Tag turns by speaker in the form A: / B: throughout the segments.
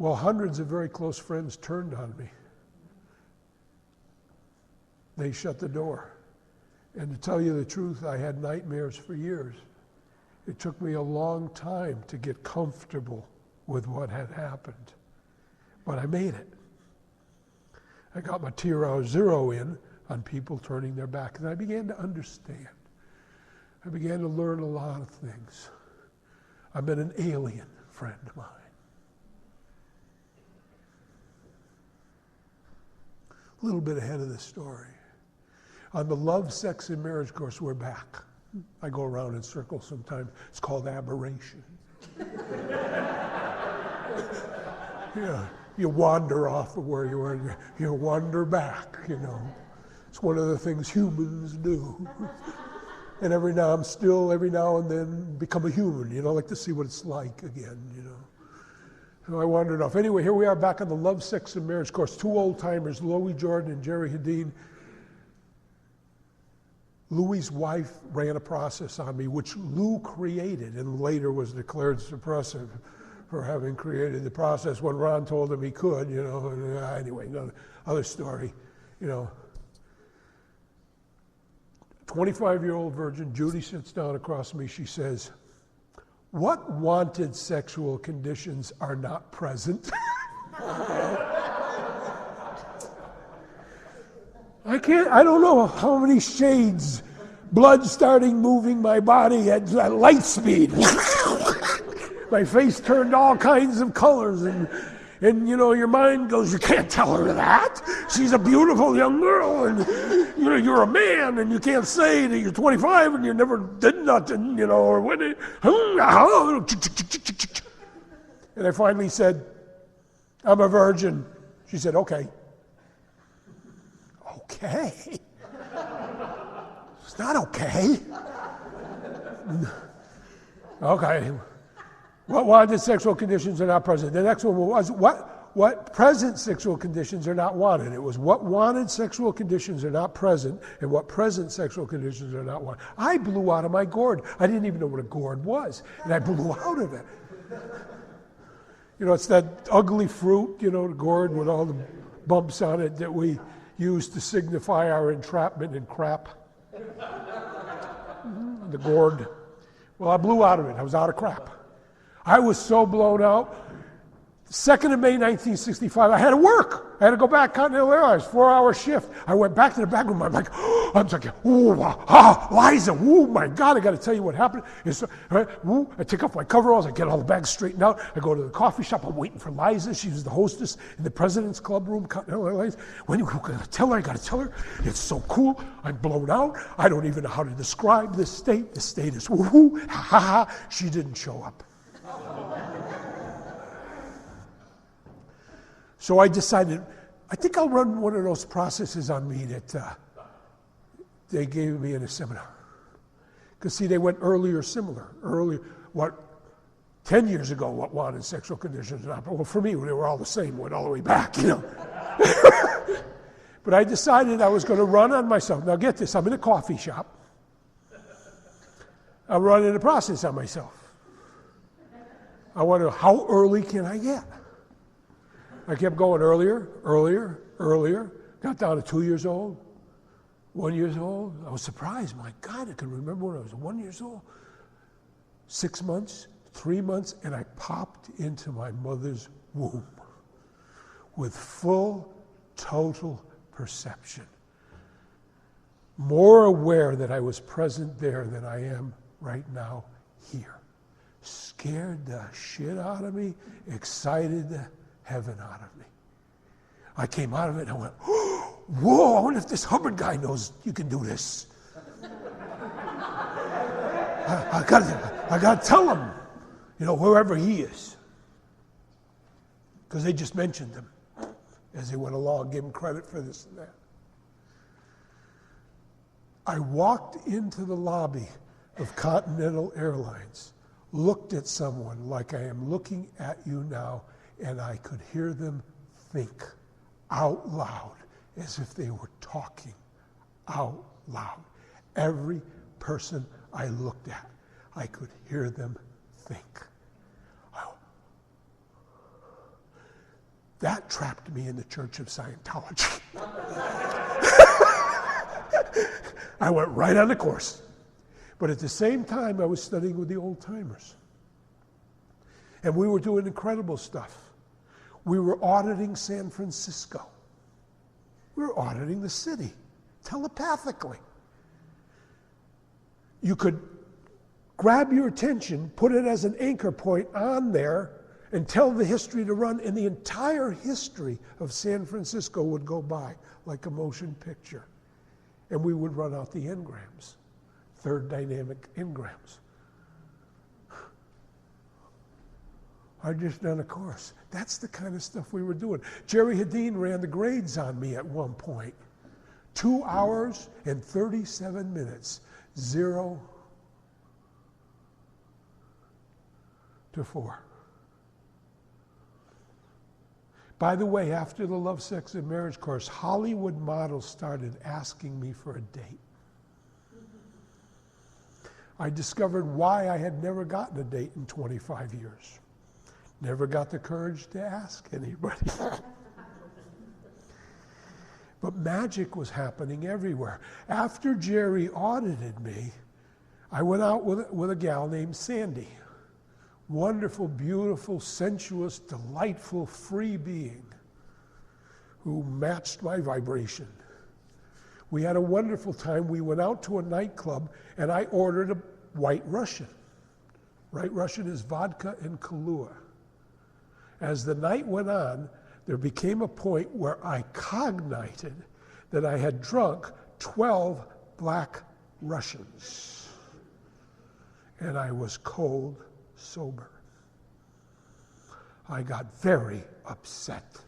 A: Well, hundreds of very close friends turned on me. They shut the door. And to tell you the truth, I had nightmares for years. It took me a long time to get comfortable with what had happened. But I made it. I got my tier 0 in on people turning their back, and I began to understand. I began to learn a lot of things. I met an alien friend of mine. A little bit ahead of the story. On the Love, Sex, and Marriage course, we're back. I go around in circles sometimes. It's called aberration. Yeah, you wander off of where you were, you wander back, you know. It's one of the things humans do. And every now and then become a human, you know, like to see what it's like again, you know. So I wandered off. Anyway, here we are back on the Love, Sex, and Marriage course. Two old-timers, Louis Jordan and Jerry Hadeen. Louis's wife ran a process on me, which Lou created and later was declared suppressive for having created the process when Ron told him he could, you know. And, anyway, other story, you know. 25-year-old virgin, Judy sits down across from me. She says, "What wanted sexual conditions are not present?" I don't know how many shades, blood starting moving my body at light speed. My face turned all kinds of colors, and you know, your mind goes, you can't tell her that. She's a beautiful young girl, and you know, you're a man, and you can't say that you're 25 and you never did nothing, you know, or when it, and I finally said, "I'm a virgin." She said, "Okay." Okay. It's not okay. Okay. What wanted sexual conditions are not present. The next one was what present sexual conditions are not wanted. It was what wanted sexual conditions are not present and what present sexual conditions are not wanted. I blew out of my gourd. I didn't even know what a gourd was, and I blew out of it. You know, it's that ugly fruit, you know, the gourd with all the bumps on it that we use to signify our entrapment in crap. The gourd. Well, I blew out of it. I was out of crap. I was so blown out. 2nd of May, 1965, I had to work. I had to go back, Continental Airlines, 4-hour shift. I went back to the back room. I'm like, Liza, oh my God, I got to tell you what happened. I take off my coveralls, I get all the bags straightened out. I go to the coffee shop, I'm waiting for Liza. She was the hostess in the President's Club room, Continental Airlines. When you got to tell her, I got to tell her. It's so cool. I'm blown out. I don't even know how to describe this state. The state is woo-hoo, ha-ha-ha. She didn't show up. So I decided, I think I'll run one of those processes on me that they gave me in a seminar. Because see, they went earlier, 10 years ago, what wanted sexual conditions not. Well, for me, they were all the same, went all the way back, you know. But I decided I was going to run on myself. Now get this, I'm in a coffee shop. I'm running a process on myself. I wonder, how early can I get? I kept going earlier, got down to 2 years old, 1 year old. I was surprised. My God, I can remember when I was 1 year old. 6 months, 3 months, and I popped into my mother's womb with full, total perception. More aware that I was present there than I am right now here. Scared the shit out of me, excited the heaven out of me. I came out of it and I went, whoa, I wonder if this Hubbard guy knows you can do this. I got to tell him, you know, wherever he is. Because they just mentioned him as they went along, gave him credit for this and that. I walked into the lobby of Continental Airlines, looked at someone like I am looking at you now, and I could hear them think out loud as if they were talking out loud. Every person I looked at, I could hear them think. That trapped me in the Church of Scientology. I went right on the course. But at the same time, I was studying with the old timers. And we were doing incredible stuff. We were auditing San Francisco. We were auditing the city telepathically. You could grab your attention, put it as an anchor point on there, and tell the history to run, and the entire history of San Francisco would go by like a motion picture. And we would run out the engrams, third dynamic engrams. I'd just done a course. That's the kind of stuff we were doing. Jerry Hadeen ran the grades on me at one point. 2 hours and 37 minutes, 0 to 4. By the way, after the Love, Sex, and Marriage course, Hollywood models started asking me for a date. I discovered why I had never gotten a date in 25 years. Never got the courage to ask anybody. But magic was happening everywhere. After Jerry audited me, I went out with a gal named Sandy. Wonderful, beautiful, sensuous, delightful, free being who matched my vibration. We had a wonderful time. We went out to a nightclub, and I ordered a White Russian. White Russian is vodka and Kahlua. As the night went on, there became a point where I cognited that I had drunk 12 Black Russians. And I was cold sober. I got very upset.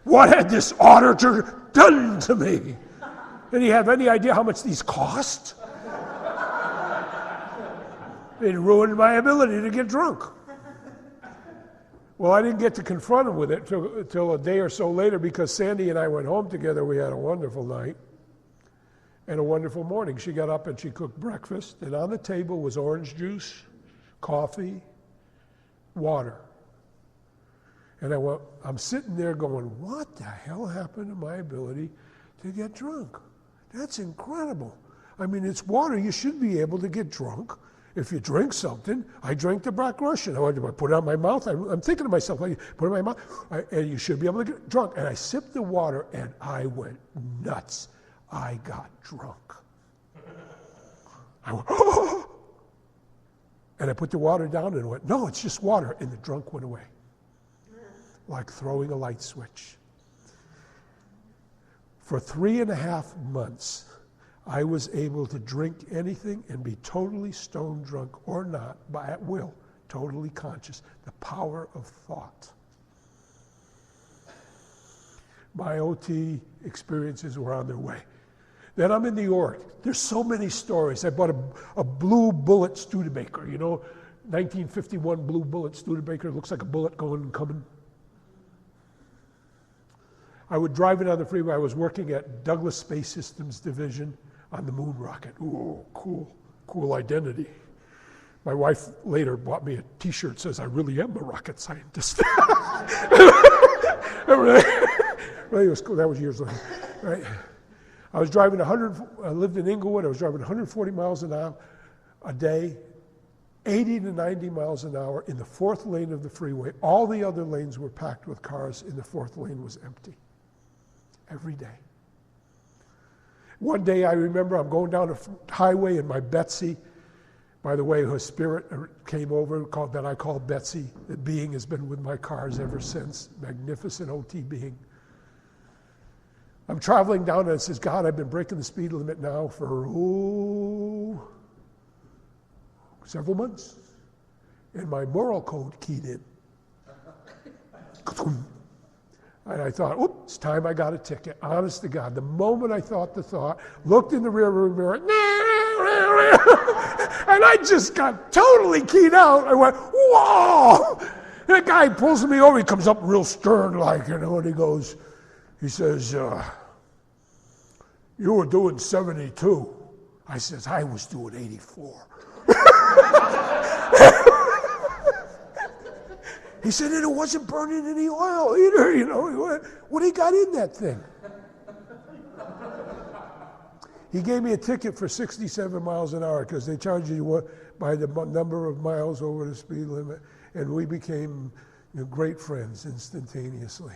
A: What had this auditor done to me? Did he have any idea how much these cost? It ruined my ability to get drunk. Well, I didn't get to confront him with it till a day or so later, because Sandy and I went home together. We had a wonderful night and a wonderful morning. She got up and she cooked breakfast, and on the table was orange juice, coffee, water. And I'm sitting there going, what the hell happened to my ability to get drunk? That's incredible. I mean, it's water. You should be able to get drunk. If you drink something, I drank the Black Russian. I put it on my mouth. I'm thinking to myself, I put it in my mouth, and you should be able to get drunk. And I sipped the water, and I went nuts. I got drunk. I went, oh! And I put the water down and went, no, it's just water. And the drunk went away, like throwing a light switch. For 3.5 months, I was able to drink anything and be totally stone drunk or not, by at will, totally conscious. The power of thought. My OT experiences were on their way. Then I'm in New York. There's so many stories. I bought a blue bullet Studebaker, 1951 blue bullet Studebaker. It looks like a bullet going and coming. I would drive it on the freeway. I was working at Douglas Space Systems Division on the moon rocket. Ooh, cool identity. My wife later bought me a t-shirt that says, I really am a rocket scientist. Really was cool. That was years later. Right? I was driving I lived in Inglewood. I was driving 140 miles an hour a day, 80 to 90 miles an hour in the fourth lane of the freeway. All the other lanes were packed with cars, and the fourth lane was empty. Every day. One day I remember I'm going down a highway, and my Betsy, by the way, her spirit came over, that I called Betsy. The being has been with my cars ever since. Magnificent OT being. I'm traveling down, and it says, God, I've been breaking the speed limit now for, several months. And my moral code keyed in. And I thought, it's time I got a ticket. Honest to God. The moment I thought the thought, looked in the rearview mirror, and I just got totally keyed out. I went, whoa! And the guy pulls me over. He comes up real stern like, and he says, you were doing 72. I says, I was doing 84. said, and it wasn't burning any oil either, you know. What do you got in that thing? He gave me a ticket for 67 miles an hour because they charge you by the number of miles over the speed limit. And we became great friends instantaneously.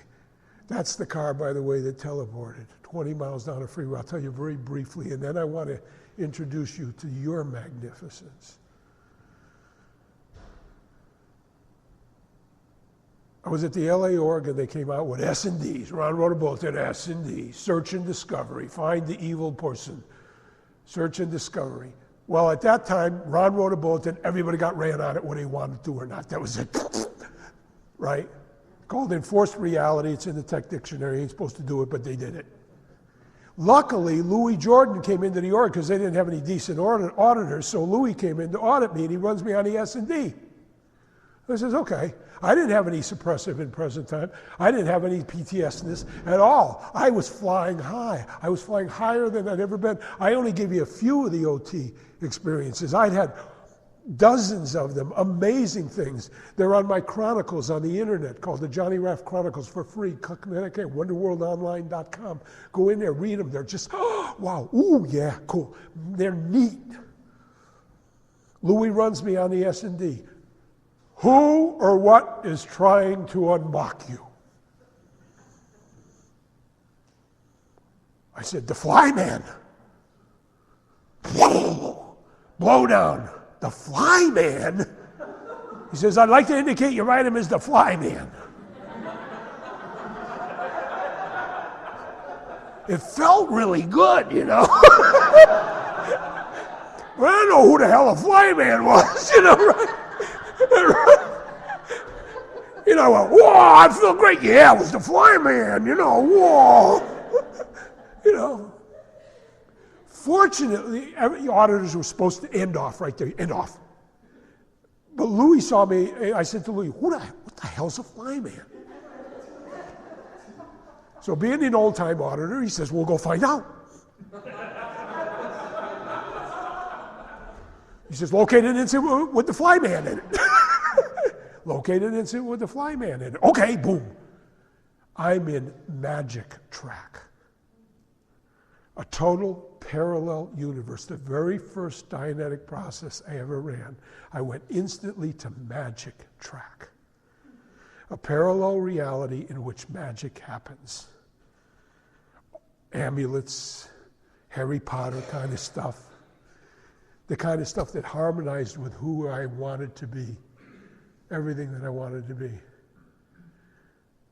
A: That's the car, by the way, that teleported 20 miles down a freeway. I'll tell you very briefly, and then I want to introduce you to your magnificence. I was at the LA Org, and they came out with S&Ds. Ron wrote a bulletin, S&D, search and discovery, find the evil person, search and discovery. Well, at that time, Ron wrote a bulletin, everybody got ran on it whether he wanted to or not. That was it, right? Called enforced reality. It's in the tech dictionary. Ain't supposed to do it, but they did it. Luckily, Louis Jordan came into the org because they didn't have any decent auditors, so Louis came in to audit me, and he runs me on the S&D. I says, okay. I didn't have any suppressive in present time. I didn't have any PTSD at all. I was flying high. I was flying higher than I'd ever been. I only gave you a few of the OT experiences. I'd had dozens of them, amazing things. They're on my chronicles on the internet called the Johnny Raff Chronicles for free. WonderworldOnline.com. Go in there, read them. They're just, oh, wow, ooh, yeah, cool. They're neat. Louis runs me on the S&D. Who or what is trying to unlock you? I said, the flyman. Blow down. The flyman? He says, I'd like to indicate your item is the flyman. It felt really good, you know. But I don't know who the hell a flyman was, you know, right? You know, whoa, I feel great. Yeah, it was the flyman, you know, whoa. You know. Fortunately, the auditors were supposed to end off right there, end off. But Louis saw me, I said to Louis, what the hell's a flyman? So being an old-time auditor, he says, we'll go find out. He says, locate an incident with the flyman in it. Locate an incident with the flyman in it. Okay, boom. I'm in magic track. A total parallel universe. The very first Dianetic process I ever ran, I went instantly to magic track. A parallel reality in which magic happens. Amulets, Harry Potter kind of stuff. The kind of stuff that harmonized with who I wanted to be. Everything that I wanted to be.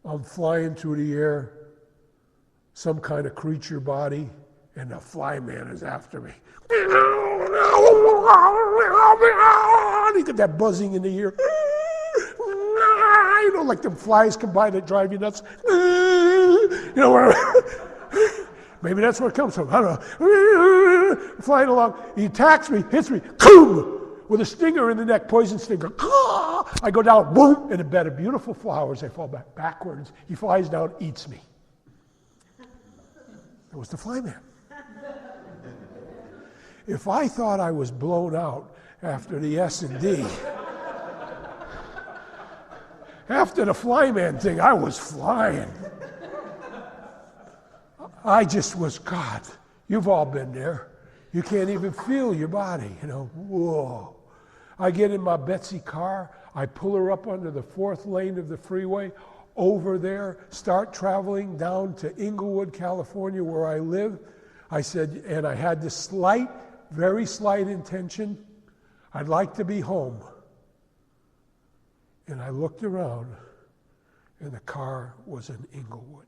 A: I'm flying through the air, some kind of creature body, and the flyman is after me. You get that buzzing in the ear. You know, like them flies come by that drive you nuts. You know, where maybe that's where it comes from. I don't know. Flying along, he attacks me, hits me, boom, with a stinger in the neck, poison stinger. I go down, boom, in a bed of beautiful flowers. I fall backwards. He flies down, eats me. That was the flyman. If I thought I was blown out after the S&D, after the flyman thing, I was flying. I just was, God, you've all been there. You can't even feel your body, you know, whoa. I get in my Betsy car, I pull her up under the 4th lane of the freeway, over there, start traveling down to Inglewood, California, where I live. I said, and I had this slight, very slight intention, I'd like to be home. And I looked around, and the car was in Inglewood.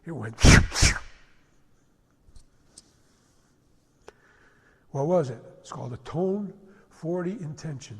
A: It went, what was it? It's called a Tone 40 intention.